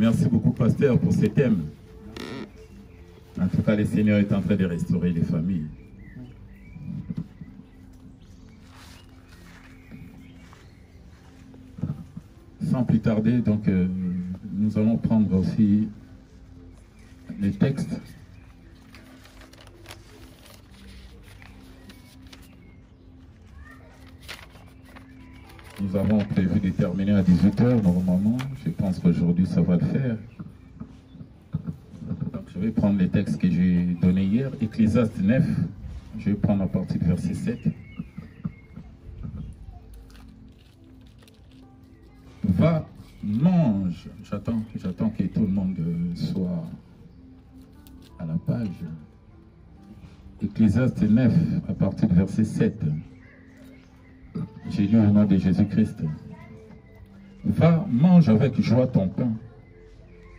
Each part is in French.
Merci beaucoup, pasteur, pour ces thèmes. En tout cas, le Seigneur est en train de restaurer les familles. Sans plus tarder, donc, nous allons prendre aussi les textes. Nous avons prévu de terminer à 18 h normalement. Je pense qu'aujourd'hui, ça va le faire. Donc, je vais prendre les textes que j'ai donnés hier. Ecclésiaste 9, je vais prendre à partir du verset 7. Va, mange. J'attends que tout le monde soit à la page. Ecclésiaste 9, à partir du verset 7. J'ai lu au nom de Jésus-Christ. Va, mange avec joie ton pain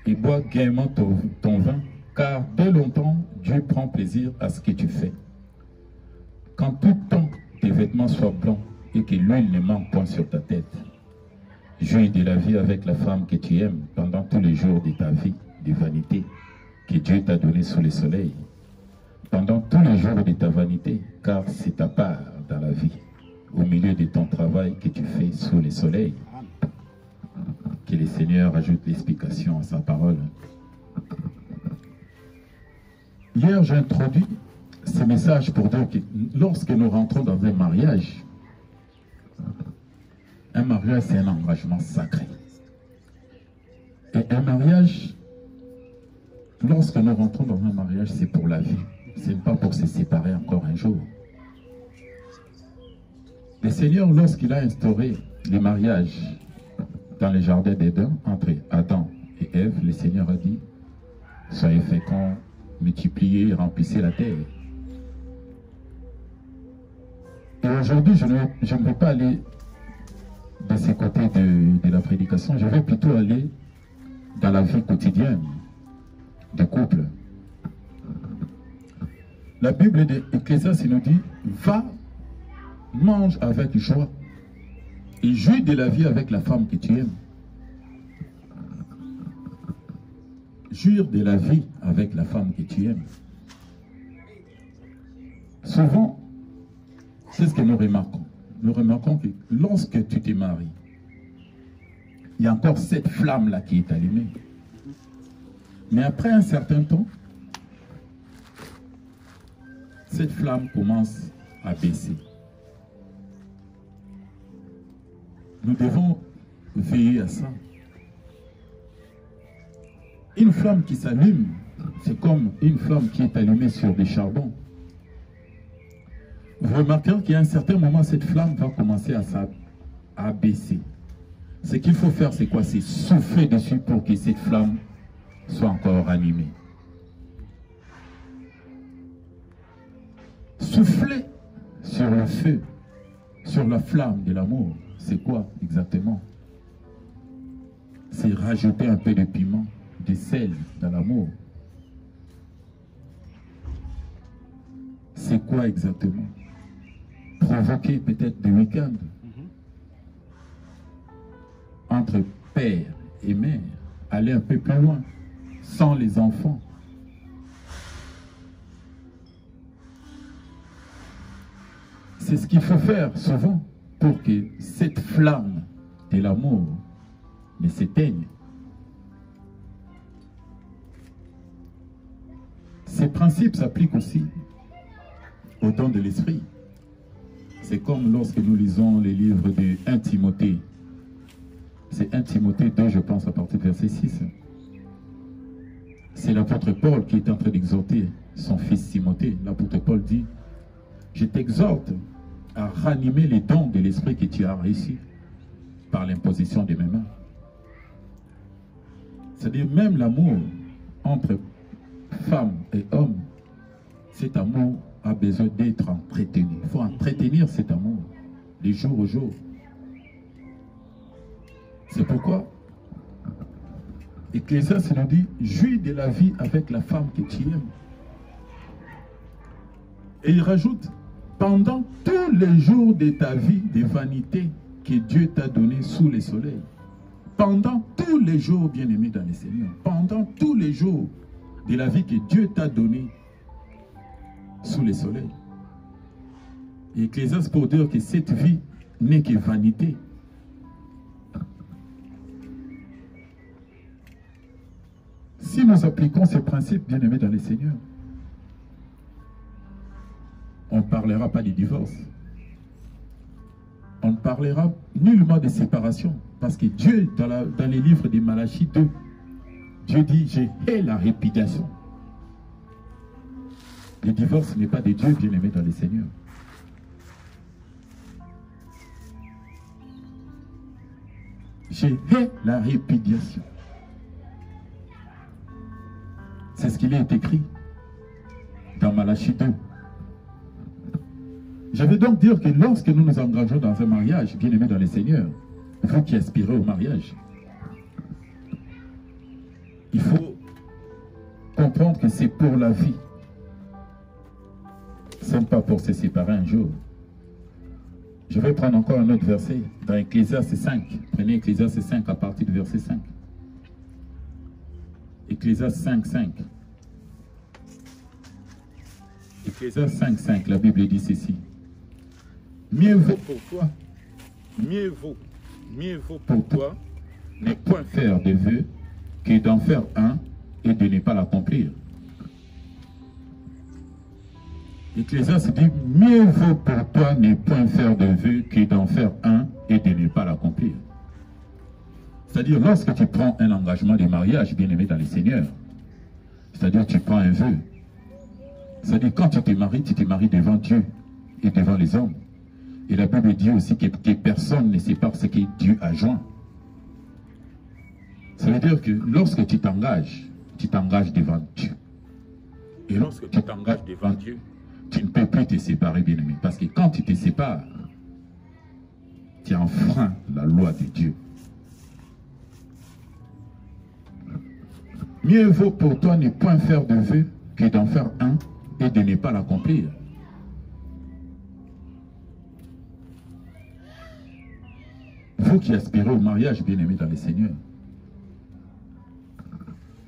et bois gaiement ton vin, car dès longtemps, Dieu prend plaisir à ce que tu fais. Qu'en tout temps, tes vêtements soient blancs et que l'huile ne manque point sur ta tête. Jouis de la vie avec la femme que tu aimes pendant tous les jours de ta vie de vanité que Dieu t'a donnée sous le soleil. Pendant tous les jours de ta vanité, car c'est ta part dans la vie, au milieu de ton travail que tu fais sous le soleil. Que le Seigneur ajoute l'explication à sa parole. Hier, j'ai introduit ce message pour dire que lorsque nous rentrons dans un mariage, c'est un engagement sacré. Et un mariage, lorsque nous rentrons dans un mariage, c'est pour la vie. Ce n'est pas pour se séparer encore un jour. Le Seigneur, lorsqu'il a instauré les mariages dans le jardin d'Éden, entre Adam et Ève, le Seigneur a dit, soyez féconds, multipliez, remplissez la terre. Et aujourd'hui, je ne vais pas aller de ce côté de la prédication, je vais plutôt aller dans la vie quotidienne du couple. La Bible d'Ecclésiaste nous dit, va, mange avec joie et jouis de la vie avec la femme que tu aimes. Jouir de la vie avec la femme que tu aimes. Souvent, c'est ce que nous remarquons. Nous remarquons que lorsque tu te maries, il y a encore cette flamme-là qui est allumée. Mais après un certain temps, cette flamme commence à baisser. Nous devons veiller à ça. Une flamme qui s'allume, c'est comme une flamme qui est allumée sur des charbons. Vous remarquerez qu'à un certain moment, cette flamme va commencer à baisser. Ce qu'il faut faire, c'est quoi? C'est souffler dessus pour que cette flamme soit encore animée. Souffler sur le feu, sur la flamme de l'amour, c'est quoi exactement? C'est rajouter un peu de piment, de sel dans l'amour. C'est quoi exactement? Provoquer peut-être des week-ends entre père et mère, aller un peu plus loin, sans les enfants. C'est ce qu'il faut faire souvent pour que cette flamme de l'amour ne s'éteigne. Ces principes s'appliquent aussi au don de l'esprit. C'est comme lorsque nous lisons les livres de 1 Timothée. C'est 1 Timothée 2, je pense, à partir du verset 6. C'est l'apôtre Paul qui est en train d'exhorter son fils Timothée. L'apôtre Paul dit, je t'exhorte à ranimer les dons de l'esprit que tu as réussi par l'imposition de mes mains. C'est-à-dire même l'amour entre femme et homme, cet amour a besoin d'être entretenu. Il faut entretenir cet amour de jour au jour. C'est pourquoi Ecclésiaste nous dit, jouis de la vie avec la femme que tu aimes. Et il rajoute, pendant tous les jours de ta vie de vanité que Dieu t'a donné sous le soleil. pendant tous les jours, bien-aimés dans le Seigneur, pendant tous les jours de la vie que Dieu t'a donnée sous le soleil. Et Ecclésiaste pour dire que cette vie n'est que vanité. Si nous appliquons ces principes, bien-aimés dans le Seigneur, on ne parlera pas de divorce. On ne parlera nullement de séparation. Parce que Dieu, dans les livres de Malachie 2, Dieu dit, je hais la répudiation. Le divorce n'est pas de Dieu, bien-aimé dans le Seigneur. Je hais la répudiation. C'est ce qu'il est écrit dans Malachie 2. Je veux donc dire que lorsque nous nous engageons dans un mariage, bien-aimé dans le Seigneur, vous qui aspirez au mariage, il faut comprendre que c'est pour la vie. Ce n'est pas pour se séparer un jour. Je vais prendre encore un autre verset dans Ecclésiaste 5. Prenez Ecclésiaste 5 à partir du verset 5. Ecclésiaste 5, 5. Ecclésiaste 5, 5, la Bible dit ceci. Mieux vaut pour toi, mieux vaut pour toi ne point faire de vœux que d'en faire un et de ne pas l'accomplir. Ecclésiaste dit, mieux vaut pour toi ne point faire de vœux que d'en faire un et de ne pas l'accomplir. C'est-à-dire, lorsque tu prends un engagement de mariage, bien-aimé dans le Seigneur, c'est-à-dire tu prends un vœu, c'est-à-dire quand tu te maries devant Dieu et devant les hommes. Et la Bible dit aussi que personne ne sépare ce que Dieu a joint. Ça veut dire que lorsque tu t'engages devant Dieu. Et lorsque tu t'engages devant Dieu, tu ne peux plus te séparer, bien-aimé. Parce que quand tu te sépares, tu enfreins la loi de Dieu. Mieux vaut pour toi ne point faire de vœux que d'en faire un et de ne pas l'accomplir. Vous qui aspirez au mariage, bien-aimé dans le Seigneur,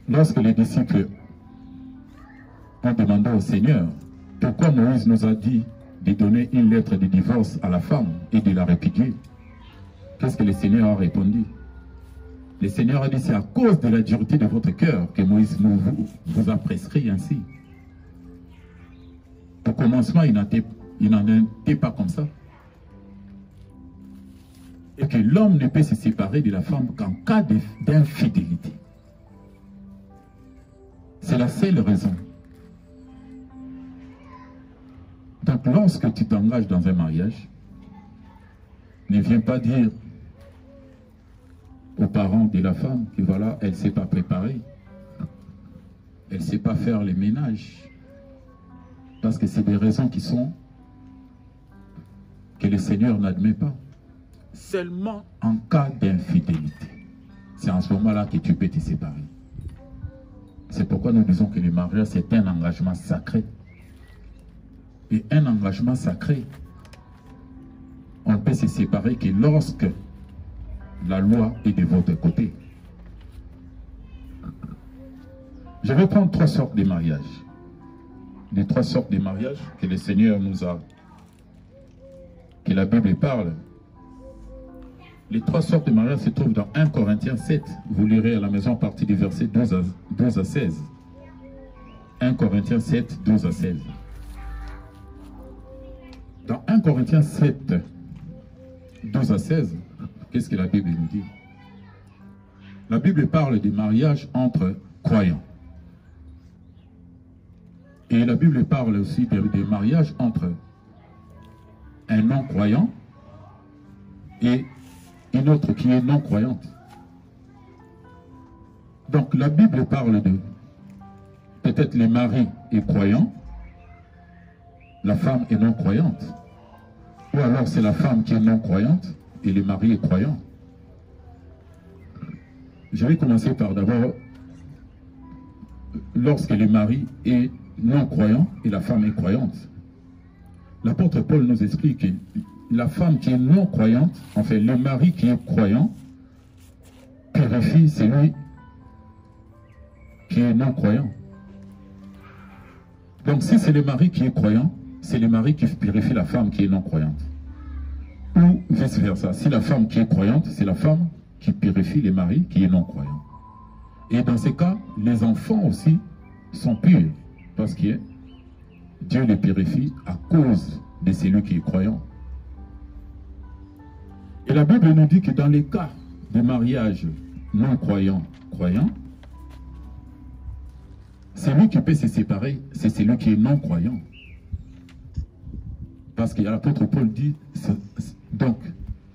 lorsque les disciples ont demandé au Seigneur pourquoi Moïse nous a dit de donner une lettre de divorce à la femme et de la répudier, qu'est-ce que le Seigneur a répondu? Le Seigneur a dit, c'est à cause de la dureté de votre cœur que Moïse vous a prescrit ainsi. Au commencement, il n'en était pas comme ça. Et que l'homme ne peut se séparer de la femme qu'en cas d'infidélité. C'est la seule raison. Donc lorsque tu t'engages dans un mariage, ne viens pas dire aux parents de la femme que voilà, elle ne s'est pas préparée. Elle ne sait pas faire les ménages. Parce que c'est des raisons qui sont que le Seigneur n'admet pas. Seulement en cas d'infidélité. C'est en ce moment-là que tu peux te séparer. C'est pourquoi nous disons que le mariage, c'est un engagement sacré. Et un engagement sacré, on ne peut se séparer que lorsque la loi est de votre côté. Je vais prendre 3 sortes de mariages. Les 3 sortes de mariages que le Seigneur nous a, que la Bible parle. Les 3 sortes de mariage se trouvent dans 1 Corinthiens 7. Vous lirez à la maison à partir du verset 12 à 16. 1 Corinthiens 7, 12 à 16. Dans 1 Corinthiens 7, 12 à 16, qu'est-ce que la Bible nous dit? La Bible parle des mariages entre croyants. Et la Bible parle aussi des mariages entre un non-croyant et une autre qui est non-croyante. Donc la Bible parle de peut-être le mari est croyant, la femme est non-croyante. Ou alors c'est la femme qui est non-croyante et le mari est croyant. Je vais commencer par d'abord, lorsque le mari est non-croyant et la femme est croyante. L'apôtre Paul nous explique que la femme qui est non-croyante, enfin le mari qui est croyant, purifie celui qui est non-croyant. Donc si c'est le mari qui est croyant, c'est le mari qui purifie la femme qui est non-croyante. Ou vice-versa. Si la femme qui est croyante, c'est la femme qui purifie le mari qui est non-croyant. Et dans ces cas, les enfants aussi sont purs. Parce que Dieu les purifie à cause de celui qui est croyant. Et la Bible nous dit que dans les cas de mariage non-croyant, croyant, celui qui peut se séparer, c'est celui qui est non-croyant. Parce que l'apôtre Paul dit, donc,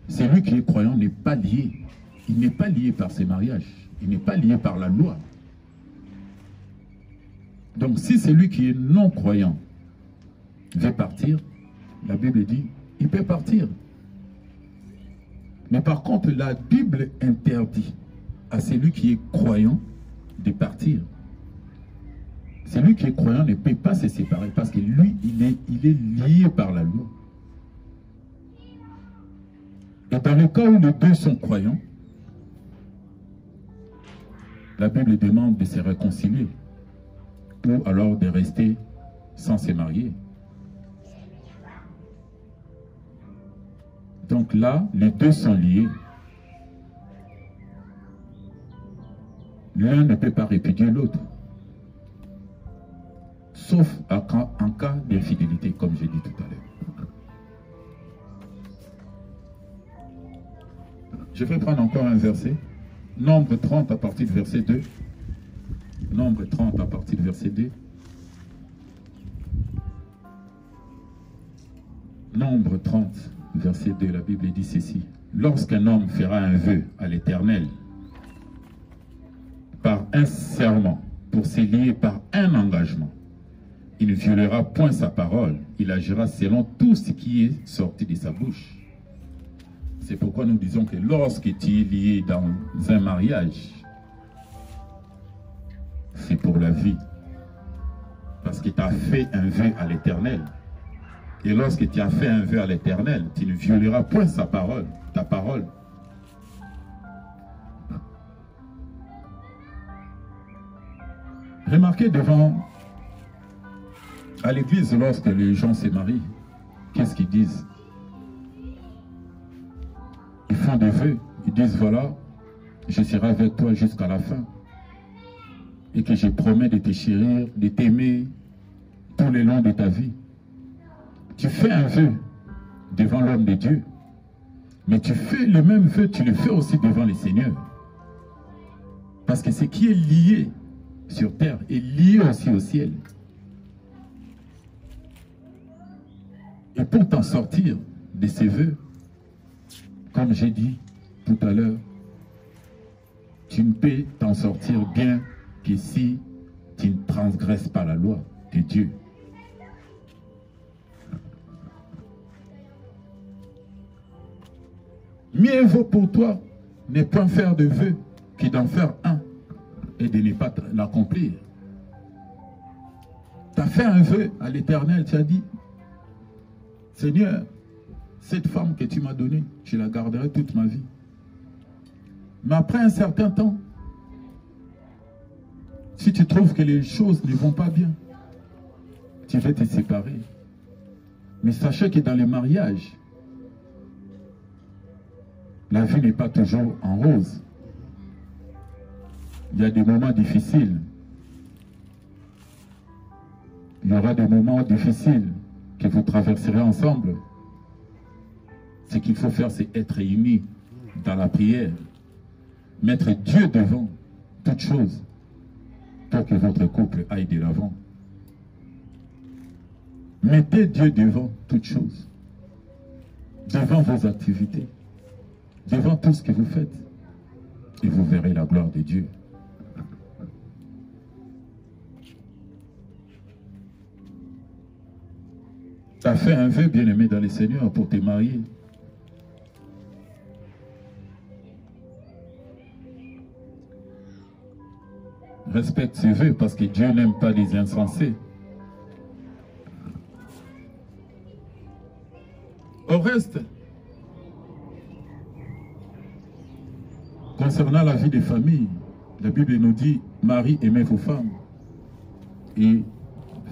celui qui est croyant n'est pas lié. Il n'est pas lié par ses mariages. Il n'est pas lié par la loi. Donc, si celui qui est non-croyant veut partir, la Bible dit, il peut partir. Mais par contre, la Bible interdit à celui qui est croyant de partir. Celui qui est croyant ne peut pas se séparer parce que lui, il est lié par la loi. Et dans le cas où les deux sont croyants, la Bible demande de se réconcilier ou alors de rester sans se marier. Donc là, les deux sont liés. L'un ne peut pas répudier l'autre. Sauf en cas d'infidélité, comme j'ai dit tout à l'heure. Je vais prendre encore un verset. Nombre 30 à partir du verset 2. Nombre 30 à partir du verset 2. Nombre 30, verset 2, la Bible dit ceci. Lorsqu'un homme fera un vœu à l'Éternel, par un serment, pour se lier par un engagement, il ne violera point sa parole, il agira selon tout ce qui est sorti de sa bouche. C'est pourquoi nous disons que lorsque tu es lié dans un mariage, c'est pour la vie. Parce que tu as fait un vœu à l'Éternel. Et lorsque tu as fait un vœu à l'Éternel, tu ne violeras point sa parole, ta parole. Remarquez à l'église, lorsque les gens se marient, qu'est-ce qu'ils disent? Ils font des vœux. Ils disent, voilà, je serai avec toi jusqu'à la fin. Et que je promets de te chérir, de t'aimer tout le long de ta vie. Tu fais un vœu devant l'homme de Dieu. Mais tu fais le même vœu, tu le fais aussi devant le Seigneur. Parce que ce qui est lié sur terre est lié aussi au ciel. Et pour t'en sortir de ces vœux, comme j'ai dit tout à l'heure, tu ne peux t'en sortir bien que si tu ne transgresses pas la loi de Dieu. Mieux vaut pour toi ne pas faire de vœux que d'en faire un et de ne pas l'accomplir. Tu as fait un vœu à l'Éternel, tu as dit, Seigneur, cette femme que tu m'as donnée, je la garderai toute ma vie. Mais après un certain temps, si tu trouves que les choses ne vont pas bien, tu vas te séparer. Mais sachez que dans les mariages, la vie n'est pas toujours en rose. Il y a des moments difficiles. Il y aura des moments difficiles que vous traverserez ensemble. Ce qu'il faut faire, c'est être unis dans la prière. Mettre Dieu devant toute chose pour que votre couple aille de l'avant. Mettez Dieu devant toute chose. Devant vos activités. Devant tout ce que vous faites. Et vous verrez la gloire de Dieu. Tu as fait un vœu, bien-aimé dans le Seigneur, pour te marier. Respecte ce vœu parce que Dieu n'aime pas les insensés. Au reste, Concernant la vie des familles, la Bible nous dit, Marie, aimez vos femmes. Et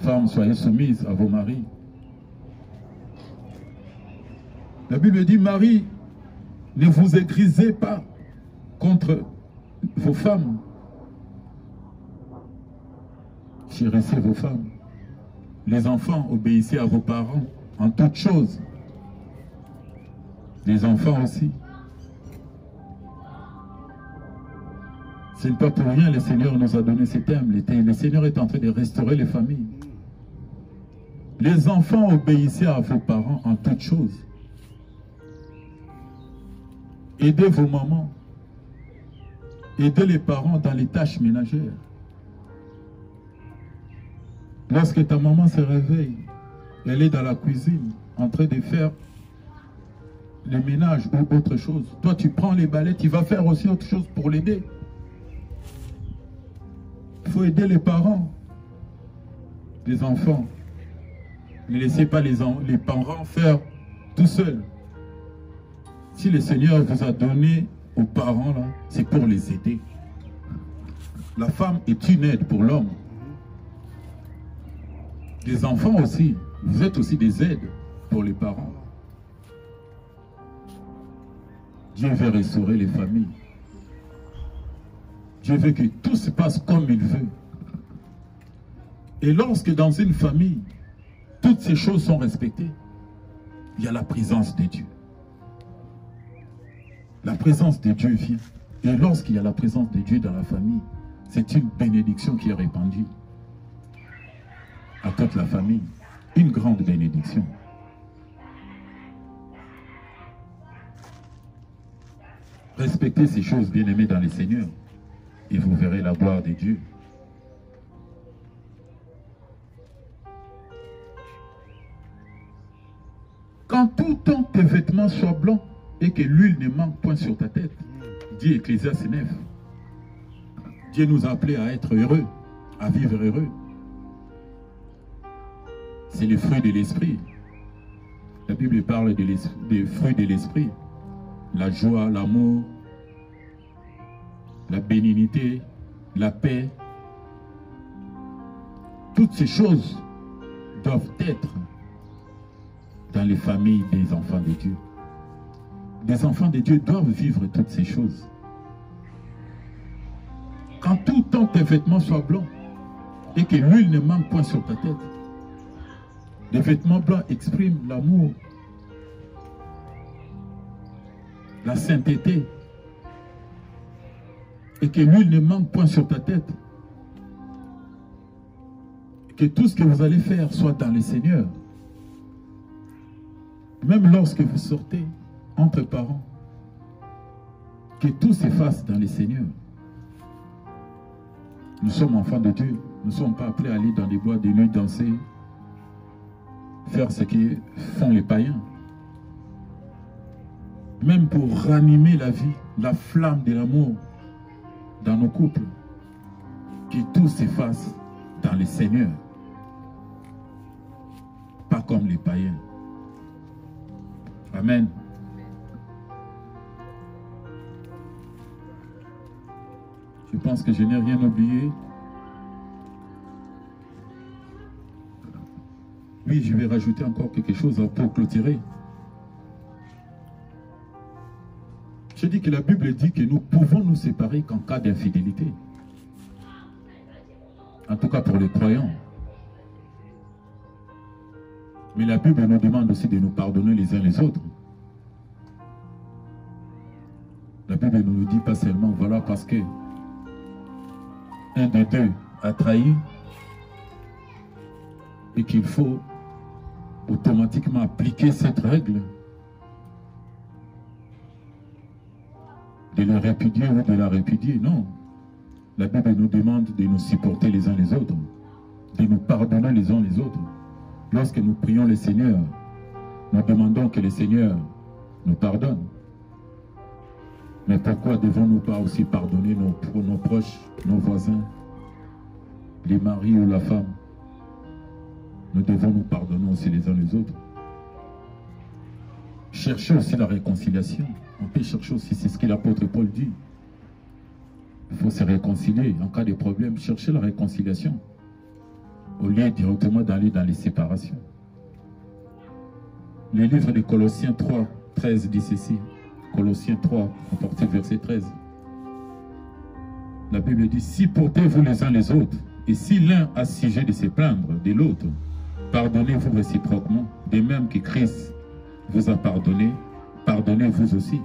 femmes, soyez soumises à vos maris. La Bible dit, Marie, ne vous aigrisez pas contre vos femmes. Chérissez vos femmes. Les enfants, obéissez à vos parents en toutes choses. Les enfants aussi. Ce n'est pas pour rien, le Seigneur nous a donné ces thèmes. Le Seigneur est en train de restaurer les familles. Les enfants, obéissez à vos parents en toutes choses. Aidez vos mamans. Aidez les parents dans les tâches ménagères. Lorsque ta maman se réveille, elle est dans la cuisine, en train de faire le ménage ou autre chose. Toi, tu prends les balais, tu vas faire aussi autre chose pour l'aider. Il faut aider les parents, les enfants. Ne laissez pas les parents faire tout seuls. Si le Seigneur vous a donné aux parents, là, c'est pour les aider. La femme est une aide pour l'homme. Les enfants aussi, vous êtes aussi des aides pour les parents. Dieu veut restaurer les familles. Dieu veut que tout se passe comme il veut. Et lorsque dans une famille, toutes ces choses sont respectées, il y a la présence de Dieu. La présence de Dieu vient. Et lorsqu'il y a la présence de Dieu dans la famille, c'est une bénédiction qui est répandue à toute la famille. Une grande bénédiction. Respectez ces choses, bien-aimés dans le Seigneur, et vous verrez la gloire de Dieu. Quand tout tes vêtements soient blancs et que l'huile ne manque point sur ta tête, dit Ecclésiaste 9. Dieu nous a appelés à être heureux, à vivre heureux. C'est le fruit de l'esprit. La Bible parle des fruits de l'esprit. La joie, l'amour, la bénignité, la paix. Toutes ces choses doivent être dans les familles des enfants de Dieu. Les enfants de Dieu doivent vivre toutes ces choses. Quand tout tes vêtements soient blancs et que l'huile ne manque point sur ta tête, les vêtements blancs expriment l'amour, la sainteté, et que l'huile ne manque point sur ta tête. Que tout ce que vous allez faire soit dans le Seigneur. Même lorsque vous sortez entre parents, que tout s'efface dans le Seigneur. Nous sommes enfants de Dieu. Nous ne sommes pas appelés à aller dans les bois de nuit danser, faire ce que font les païens. Même pour ranimer la vie, la flamme de l'amour dans nos couples, que tout s'efface dans le Seigneur. Pas comme les païens. Amen. Je pense que je n'ai rien oublié. Oui, je vais rajouter encore quelque chose pour clôturer. Je dis que la Bible dit que nous pouvons nous séparer qu'en cas d'infidélité. En tout cas pour les croyants. Mais la Bible nous demande aussi de nous pardonner les uns les autres. La Bible ne nous dit pas seulement, voilà, parce que un des deux a trahi et qu'il faut automatiquement appliquer cette règle de le répudier ou de la répudier. Non. La Bible nous demande de nous supporter les uns les autres, de nous pardonner les uns les autres. Lorsque nous prions le Seigneur, nous demandons que le Seigneur nous pardonne. Mais pourquoi devons-nous pas aussi pardonner nos proches, nos voisins, les maris ou la femme? Nous devons nous pardonner aussi les uns les autres. Cherchez aussi la réconciliation. On peut chercher aussi, c'est ce que l'apôtre Paul dit. Il faut se réconcilier. En cas de problème, chercher la réconciliation. Au lieu directement d'aller dans les séparations. Le livre de Colossiens 3, 13 dit ceci. Colossiens 3, à partir du verset 13. La Bible dit, supportez-vous les uns les autres, et si l'un a sujet de se plaindre de l'autre, pardonnez-vous réciproquement, de même que Christ vous a pardonné, pardonnez-vous aussi.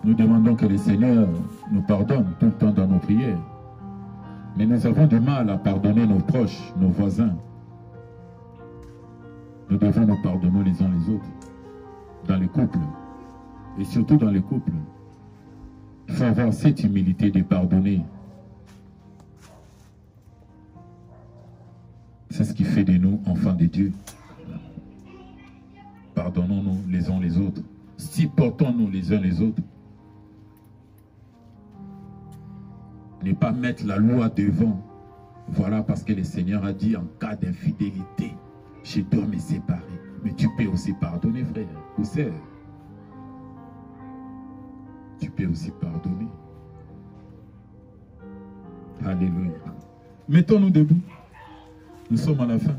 Nous demandons que le Seigneur nous pardonne tout le temps dans nos prières. Mais nous avons du mal à pardonner nos proches, nos voisins. Nous devons nous pardonner les uns les autres, dans les couples, et surtout dans les couples. Il faut avoir cette humilité de pardonner. C'est ce qui fait de nous enfants de Dieu. Pardonnons-nous les uns les autres. Supportons-nous les uns les autres. Ne pas mettre la loi devant. Voilà parce que le Seigneur a dit en cas d'infidélité, je dois me séparer. Mais tu peux aussi pardonner, frère ou sœur. Tu peux aussi pardonner. Alléluia. Mettons-nous debout. Nous sommes à la fin.